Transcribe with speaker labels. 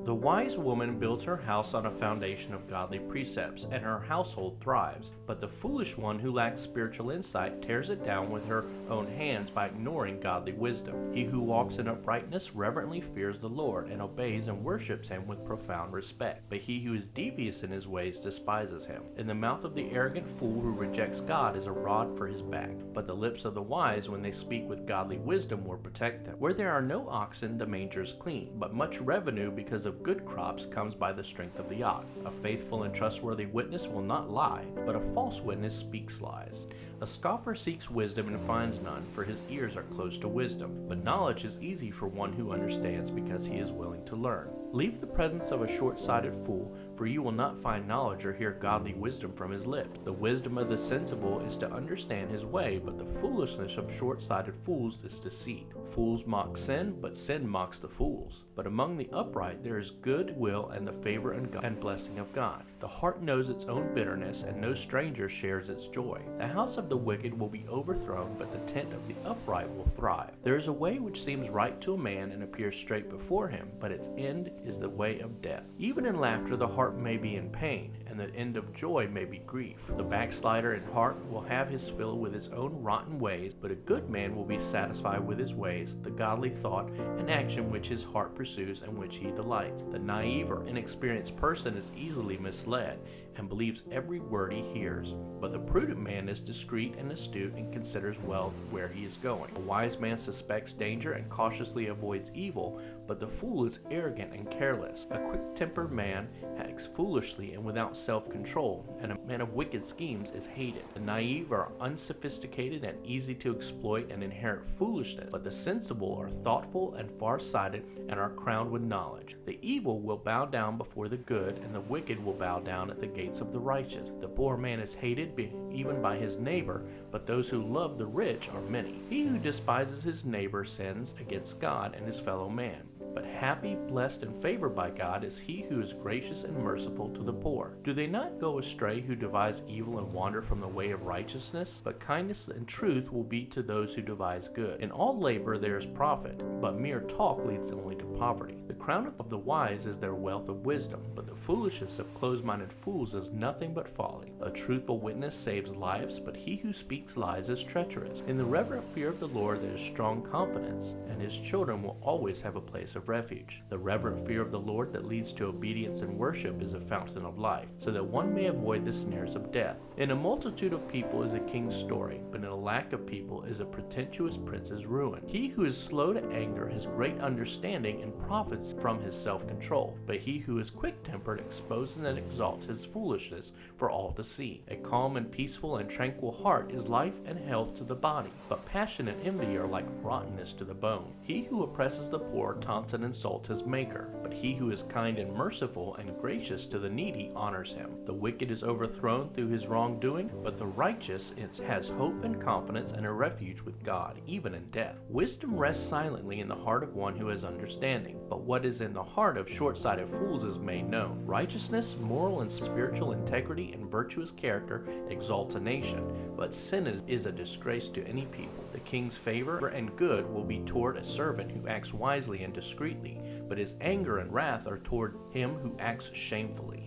Speaker 1: The wise woman builds her house on a foundation of godly precepts, and her household thrives. But the foolish one who lacks spiritual insight tears it down with her own hands by ignoring godly wisdom. He who walks in uprightness reverently fears the Lord, and obeys and worships him with profound respect. But he who is devious in his ways despises him. In the mouth of the arrogant fool who rejects God is a rod for his back. But the lips of the wise, when they speak with godly wisdom, will protect them. Where there are no oxen, the manger is clean, but much revenue because of good crops comes by the strength of the ox. A faithful and trustworthy witness will not lie, but a false witness speaks lies. A scoffer seeks wisdom and finds none, for his ears are closed to wisdom. But knowledge is easy for one who understands, because he is willing to learn. Leave the presence of a short-sighted fool, for you will not find knowledge or hear godly wisdom from his lips. The wisdom of the sensible is to understand his way, but the foolishness of short-sighted fools is deceit. Fools mock sin, but sin mocks the fools. But among the upright there is good will and the favor and blessing of God. The heart knows its own bitterness, and no stranger shares its joy. The house of the wicked will be overthrown, but the tent of the upright will thrive. There is a way which seems right to a man and appears straight before him, but its end is the way of death. Even in laughter the heart may be in pain, and the end of joy may be grief. The backslider in heart will have his fill with his own rotten ways, but a good man will be satisfied with his ways, the godly thought and action which his heart pursues and which he delights. The naive or inexperienced person is easily misled, and believes every word he hears. But the prudent man is discreet and astute, and considers well where he is going. A wise man suspects danger and cautiously avoids evil, but the fool is arrogant and careless. A quick-tempered man acts foolishly and without self-control, and a man of wicked schemes is hated. The naive are unsophisticated and easy to exploit and inherit foolishness, but the sensible are thoughtful and far-sighted and are crowned with knowledge. The evil will bow down before the good, and the wicked will bow down at the gates of the righteous. The poor man is hated even by his neighbor, but those who love the rich are many. He who despises his neighbor sins against God and his fellow man. But happy, blessed, and favored by God is he who is gracious and merciful to the poor. Do they not go astray who devise evil and wander from the way of righteousness? But kindness and truth will be to those who devise good. In all labor there is profit, but mere talk leads only to poverty. The crown of the wise is their wealth of wisdom, but the foolishness of close-minded fools is nothing but folly. A truthful witness saves lives, but he who speaks lies is treacherous. In the reverent fear of the Lord there is strong confidence, and his children will always have a place of refuge. The reverent fear of the Lord that leads to obedience and worship is a fountain of life, so that one may avoid the snares of death. In a multitude of people is a king's story, but in a lack of people is a pretentious prince's ruin. He who is slow to anger has great understanding and profits from his self-control, but he who is quick-tempered exposes and exalts his foolishness for all to see. A calm and peaceful and tranquil heart is life and health to the body, but passion and envy are like rottenness to the bone. He who oppresses the poor taunts and insults his maker, but he who is kind and merciful and gracious to the needy honors him. The wicked is overthrown through his wrongdoing, but the righteous has hope and confidence and a refuge with God, even in death. Wisdom rests silently in the heart of one who has understanding, but what is in the heart of short-sighted fools is made known. Righteousness, moral and spiritual integrity, and virtuous character exalts a nation, but sin is a disgrace to any people. The king's favor and good will be toward a servant who acts wisely and discreetly, but his anger and wrath are toward him who acts shamefully.